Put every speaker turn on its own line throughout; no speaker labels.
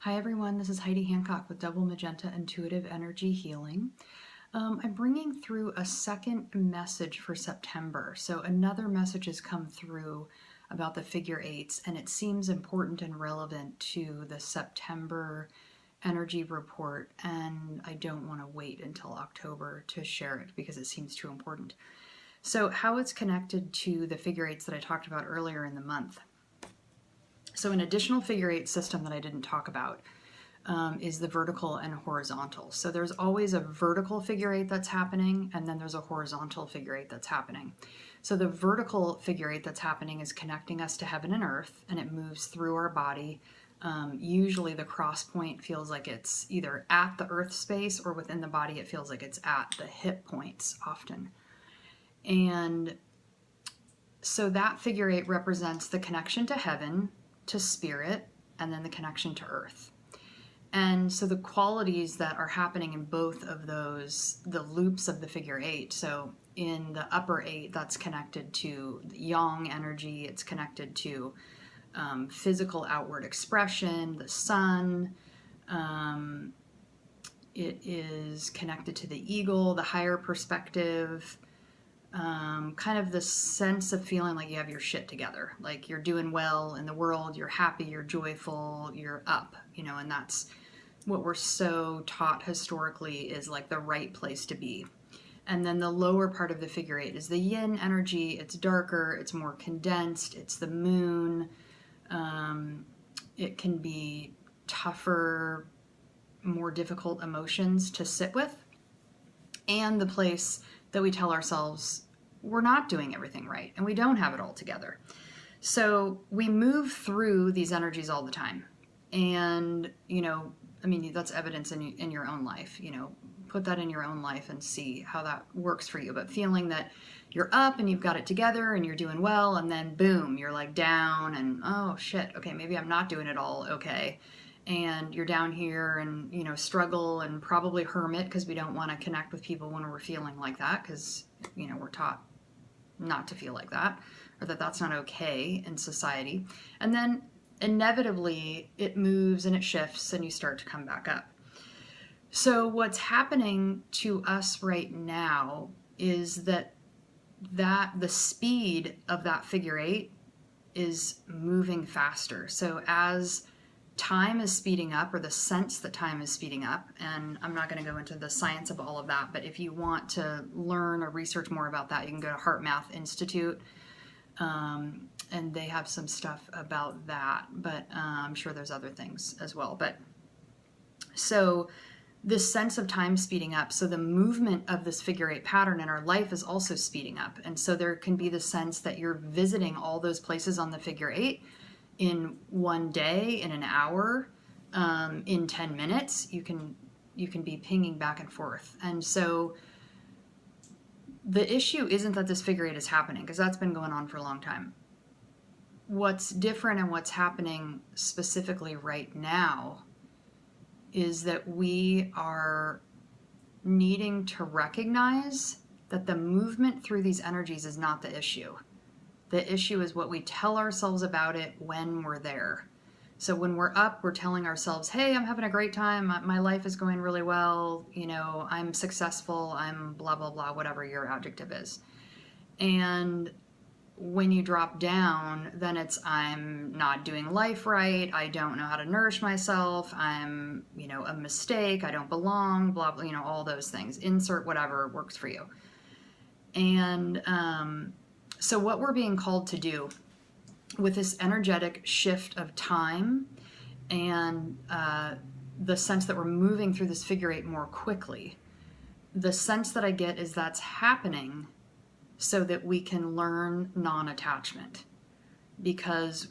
Hi everyone, this is Heidi Hancock with Double Magenta Intuitive Energy Healing. I'm bringing through a second message for September. So another message has come through about the figure eights, and it seems important and relevant to the September energy report, and I don't want to wait until October to share it because it seems too important. So how it's connected to the figure eights that I talked about earlier in the month. So an additional figure eight system that I didn't talk about is the vertical and horizontal. So there's always a vertical figure eight that's happening, and then there's a horizontal figure eight that's happening. So the vertical figure eight that's happening is connecting us to heaven and earth, and it moves through our body. Usually the cross point feels like it's either at the earth space or within the body it feels like it's at the hip points often. And so that figure eight represents the connection to heaven, to spirit, and then the connection to earth. And so the qualities that are happening in both of those, the loops of the figure eight, so in the upper eight, that's connected to yang energy, it's connected to physical outward expression, the sun, it is connected to the eagle, the higher perspective, kind of the sense of feeling like you have your shit together, like you're doing well in the world, you're happy, you're joyful, you're up, and that's what we're so taught historically is like the right place to be. And then the lower part of the figure eight is the yin energy. It's darker, it's more condensed, it's the moon. It can be tougher, more difficult emotions to sit with. And the place that we tell ourselves we're not doing everything right and we don't have it all together. So we move through these energies all the time. And, that's evidence in your own life. Put that in your own life and see how that works for you. But feeling that you're up and you've got it together and you're doing well, and then boom, you're like down and, oh shit, okay, maybe I'm not doing it all okay. And you're down here and, struggle and probably hermit because we don't want to connect with people when we're feeling like that because, we're taught not to feel like that or that that's not okay in society. And then inevitably it moves and it shifts and you start to come back up. So what's happening to us right now is that the speed of that figure eight is moving faster. So as time is speeding up, or the sense that time is speeding up, and I'm not going to go into the science of all of that, but if you want to learn or research more about that, you can go to Heart Math Institute, and they have some stuff about that, but I'm sure there's other things as well. But so this sense of time speeding up, so the movement of this figure eight pattern in our life is also speeding up. And so there can be the sense that you're visiting all those places on the figure eight in one day, in an hour, in 10 minutes. You can be pinging back and forth. And so the issue isn't that this figure eight is happening, because that's been going on for a long time. What's different and what's happening specifically right now is that we are needing to recognize that the movement through these energies is not the issue. The issue is what we tell ourselves about it when we're there. So when we're up, we're telling ourselves, hey, I'm having a great time. My life is going really well. I'm successful. I'm blah, blah, blah, whatever your adjective is. And when you drop down, then it's, I'm not doing life right. I don't know how to nourish myself. I'm, a mistake. I don't belong, blah, blah, all those things. Insert whatever works for you. And so what we're being called to do with this energetic shift of time and the sense that we're moving through this figure eight more quickly, the sense that I get is that's happening so that we can learn non-attachment, because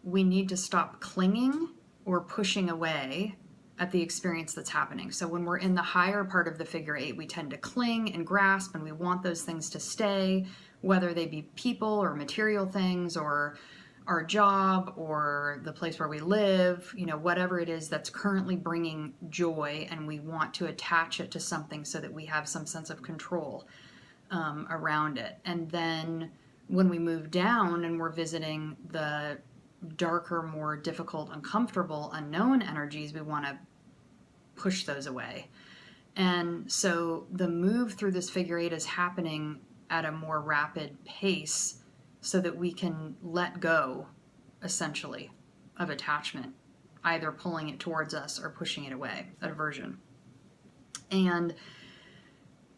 we need to stop clinging or pushing away at the experience that's happening. So when we're in the higher part of the figure eight, we tend to cling and grasp, and we want those things to stay, whether they be people or material things or our job or the place where we live, whatever it is that's currently bringing joy, and we want to attach it to something so that we have some sense of control around it. And then when we move down and we're visiting the darker, more difficult, uncomfortable, unknown energies, we want to push those away. And so the move through this figure eight is happening at a more rapid pace so that we can let go, essentially, of attachment, either pulling it towards us or pushing it away, aversion. And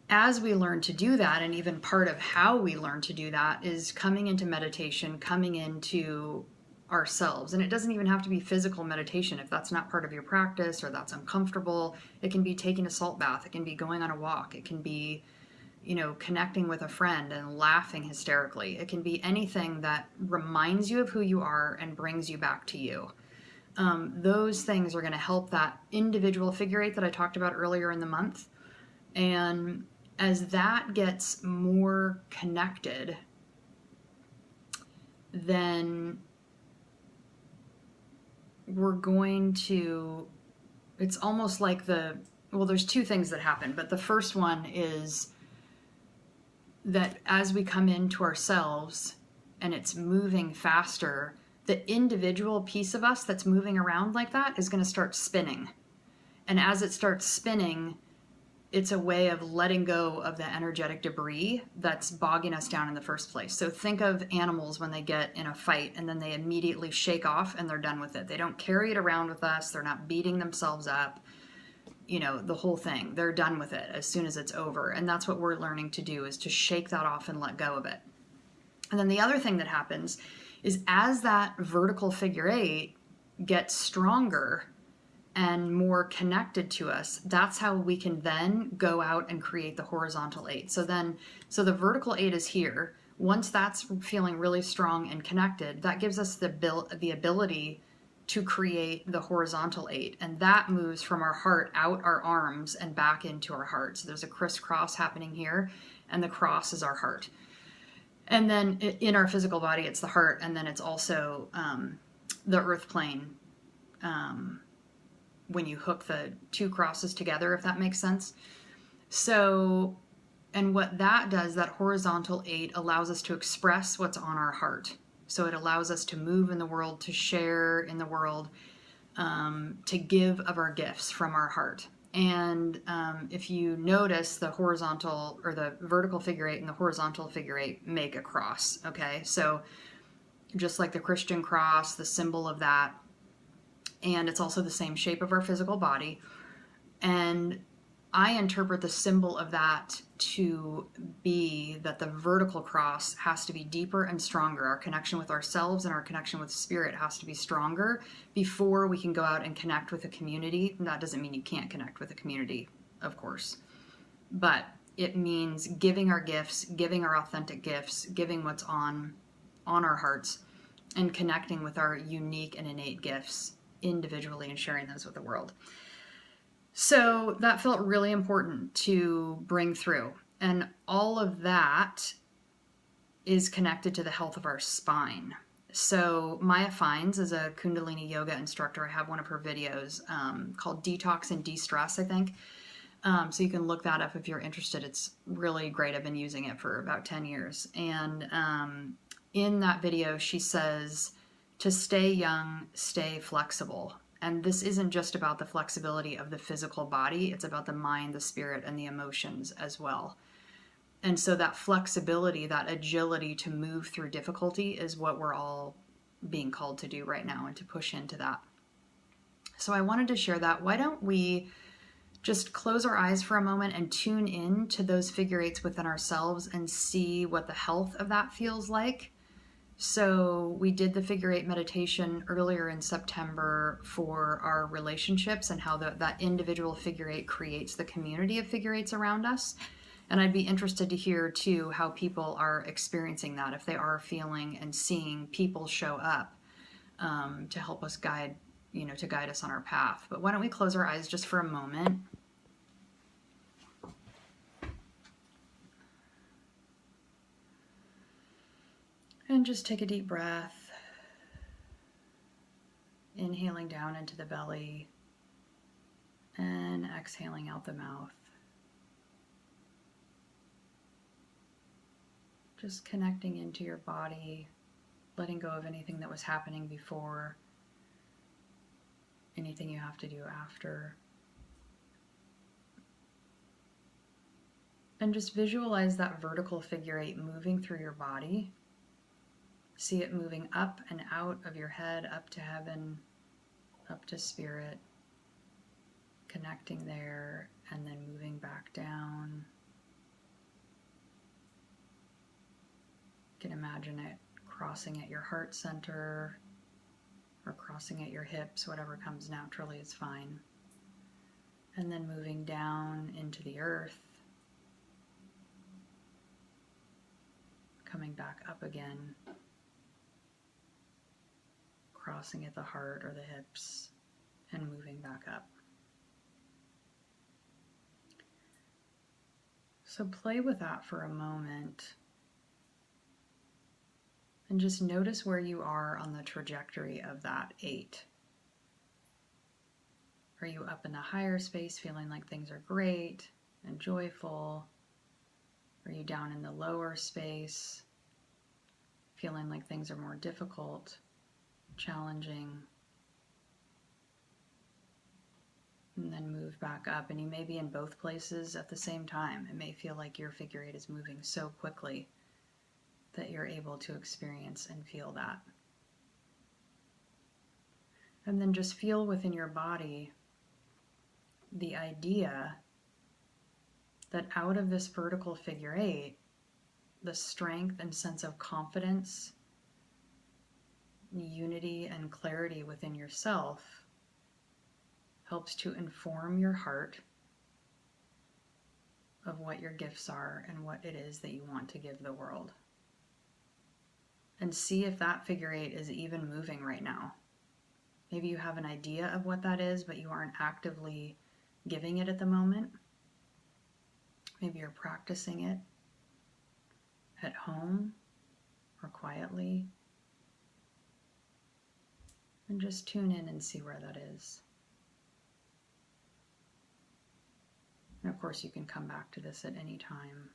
as we learn to do that, and even part of how we learn to do that is coming into meditation, coming into ourselves. And it doesn't even have to be physical meditation. If that's not part of your practice or that's uncomfortable, it can be taking a salt bath. It can be going on a walk. It can be, connecting with a friend and laughing hysterically. It can be anything that reminds you of who you are and brings you back to you. Those things are going to help that individual figure eight that I talked about earlier in the month. And as that gets more connected, then we're going to, it's almost like there's two things that happen, but the first one is that as we come into ourselves and it's moving faster, the individual piece of us that's moving around like that is going to start spinning. And as it starts spinning, it's a way of letting go of the energetic debris that's bogging us down in the first place. So think of animals when they get in a fight and then they immediately shake off and they're done with it. They don't carry it around with us. They're not beating themselves up. The whole thing. They're done with it as soon as it's over. And that's what we're learning to do, is to shake that off and let go of it. And then the other thing that happens is as that vertical figure eight gets stronger and more connected to us, that's how we can then go out and create the horizontal eight. So the vertical eight is here. Once that's feeling really strong and connected, that gives us the ability to create the horizontal eight. And that moves from our heart out our arms and back into our heart. So there's a crisscross happening here, and the cross is our heart. And then in our physical body, it's the heart, and then it's also the earth plane, when you hook the two crosses together, if that makes sense. So, and what that does, that horizontal eight allows us to express what's on our heart. So it allows us to move in the world, to share in the world, to give of our gifts from our heart. And if you notice, the horizontal or the vertical figure eight and the horizontal figure eight make a cross. Okay, so just like the Christian cross, the symbol of that, and it's also the same shape of our physical body. And I interpret the symbol of that to be that the vertical cross has to be deeper and stronger. Our connection with ourselves and our connection with spirit has to be stronger before we can go out and connect with a community. And that doesn't mean you can't connect with a community, of course, but it means giving our gifts, giving our authentic gifts, giving what's on our hearts, and connecting with our unique and innate gifts individually and sharing those with the world. So that felt really important to bring through. And all of that is connected to the health of our spine. So Maya Fines is a Kundalini yoga instructor. I have one of her videos called Detox and De-Stress, I think. So you can look that up if you're interested. It's really great. I've been using it for about 10 years. And in that video, she says to stay young, stay flexible. And this isn't just about the flexibility of the physical body, it's about the mind, the spirit, and the emotions as well. And so that flexibility, that agility to move through difficulty is what we're all being called to do right now, and to push into that. So I wanted to share that. Why don't we just close our eyes for a moment and tune in to those figure eights within ourselves and see what the health of that feels like. So we did the figure eight meditation earlier in September for our relationships and how that individual figure eight creates the community of figure eights around us. And I'd be interested to hear too how people are experiencing that, if they are feeling and seeing people show up to help us guide us on our path. But why don't we close our eyes just for a moment? And just take a deep breath, inhaling down into the belly and exhaling out the mouth. Just connecting into your body, letting go of anything that was happening before, anything you have to do after. And just visualize that vertical figure 8 moving through your body. See it moving up and out of your head, up to heaven, up to spirit, connecting there, and then moving back down. You can imagine it crossing at your heart center or crossing at your hips, whatever comes naturally is fine. And then moving down into the earth, coming back up again, crossing at the heart or the hips, and moving back up. So play with that for a moment and just notice where you are on the trajectory of that 8. Are you up in the higher space feeling like things are great and joyful? Are you down in the lower space feeling like things are more difficult, challenging? And then move back up, and you may be in both places at the same time. It may feel like your figure 8 is moving so quickly that you're able to experience and feel that. And then just feel within your body the idea that out of this vertical figure 8, the strength and sense of confidence, unity, and clarity within yourself helps to inform your heart of what your gifts are and what it is that you want to give the world. And see if that figure 8 is even moving right now. Maybe you have an idea of what that is, but you aren't actively giving it at the moment. Maybe you're practicing it at home or quietly. And just tune in and see where that is. And of course, you can come back to this at any time.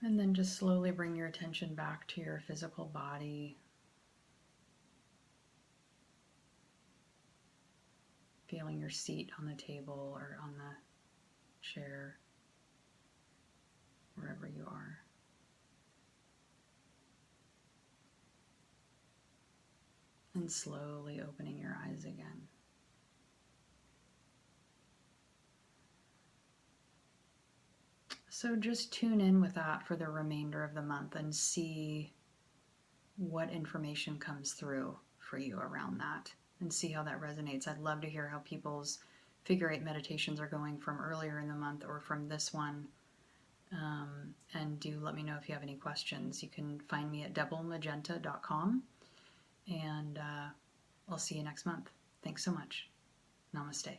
And then just slowly bring your attention back to your physical body. Feeling your seat on the table or on the chair, wherever you are. And slowly opening your eyes again. So just tune in with that for the remainder of the month and see what information comes through for you around that and see how that resonates. I'd love to hear how people's figure 8 meditations are going from earlier in the month or from this one. And do let me know if you have any questions. You can find me at doublemagenta.com, and I'll see you next month. Thanks so much. Namaste.